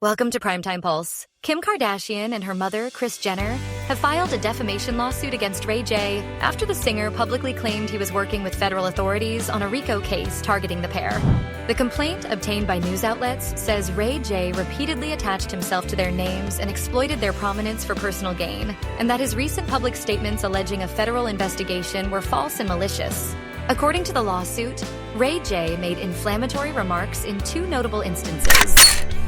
Welcome to Primetime Pulse. Kim Kardashian and her mother, Kris Jenner, have filed a defamation lawsuit against Ray J after the singer publicly claimed he was working with federal authorities on a RICO case targeting the pair. The complaint, obtained by news outlets, says Ray J repeatedly attached himself to their names and exploited their prominence for personal gain, and that his recent public statements alleging a federal investigation were false and malicious. According to the lawsuit, Ray J made inflammatory remarks in two notable instances.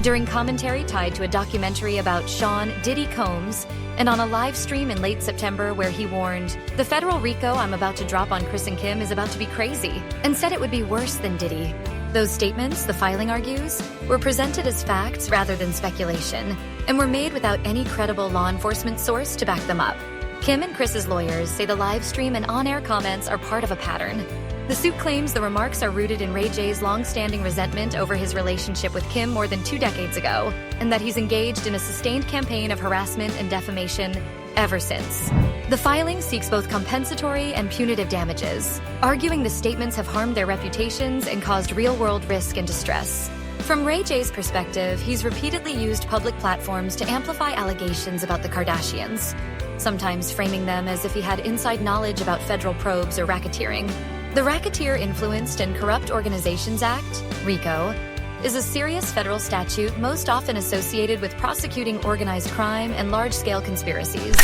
During commentary tied to a documentary about Sean Diddy Combs, and on a live stream in late September where he warned, "The federal RICO I'm about to drop on Kris and Kim is about to be crazy," and said it would be worse than Diddy. Those statements, the filing argues, were presented as facts rather than speculation, and were made without any credible law enforcement source to back them up. Kim and Kris's lawyers say the live stream and on-air comments are part of a pattern. The suit claims the remarks are rooted in Ray J's long-standing resentment over his relationship with Kim more than 2 decades ago, and that he's engaged in a sustained campaign of harassment and defamation ever since. The filing seeks both compensatory and punitive damages, arguing the statements have harmed their reputations and caused real-world risk and distress. From Ray J's perspective, he's repeatedly used public platforms to amplify allegations about the Kardashians, sometimes framing them as if he had inside knowledge about federal probes or racketeering. The Racketeer Influenced and Corrupt Organizations Act, RICO, is a serious federal statute most often associated with prosecuting organized crime and large-scale conspiracies.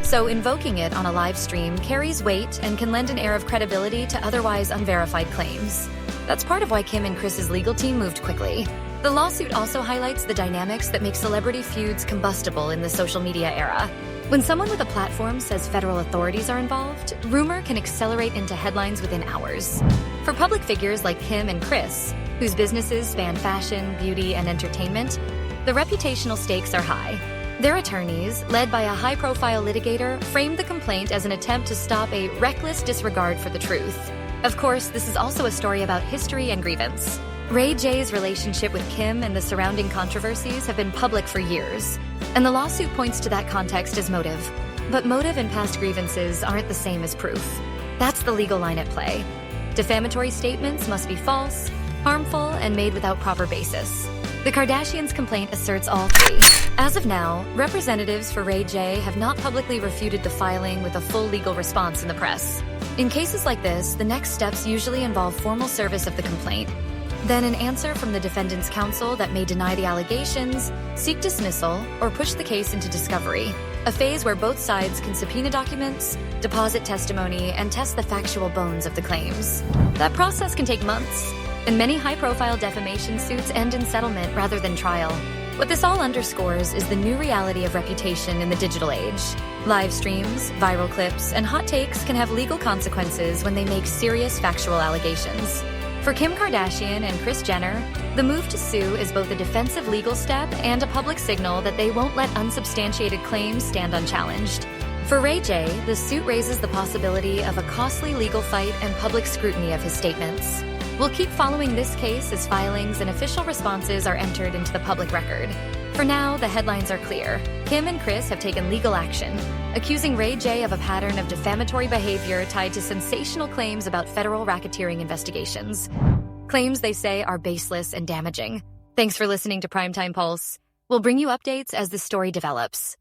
So invoking it on a live stream carries weight and can lend an air of credibility to otherwise unverified claims. That's part of why Kim and Kris's legal team moved quickly. The lawsuit also highlights the dynamics that make celebrity feuds combustible in the social media era. When someone with a platform says federal authorities are involved, rumor can accelerate into headlines within hours. For public figures like Kim and Kris, whose businesses span fashion, beauty, and entertainment, the reputational stakes are high. Their attorneys, led by a high-profile litigator, framed the complaint as an attempt to stop a reckless disregard for the truth. Of course, this is also a story about history and grievance. Ray J's relationship with Kim and the surrounding controversies have been public for years, and the lawsuit points to that context as motive. But motive and past grievances aren't the same as proof. That's the legal line at play. Defamatory statements must be false, harmful, and made without proper basis. The Kardashians' complaint asserts all three. As of now, representatives for Ray J have not publicly refuted the filing with a full legal response in the press. In cases like this, the next steps usually involve formal service of the complaint, then an answer from the defendant's counsel that may deny the allegations, seek dismissal, or push the case into discovery, a phase where both sides can subpoena documents, deposit testimony, and test the factual bones of the claims. That process can take months, and many high-profile defamation suits end in settlement rather than trial. What this all underscores is the new reality of reputation in the digital age. Live streams, viral clips, and hot takes can have legal consequences when they make serious factual allegations. For Kim Kardashian and Kris Jenner, the move to sue is both a defensive legal step and a public signal that they won't let unsubstantiated claims stand unchallenged. For Ray J, the suit raises the possibility of a costly legal fight and public scrutiny of his statements. We'll keep following this case as filings and official responses are entered into the public record. For now, the headlines are clear. Kim and Kris have taken legal action, accusing Ray J of a pattern of defamatory behavior tied to sensational claims about federal racketeering investigations. Claims they say are baseless and damaging. Thanks for listening to Primetime Pulse. We'll bring you updates as the story develops.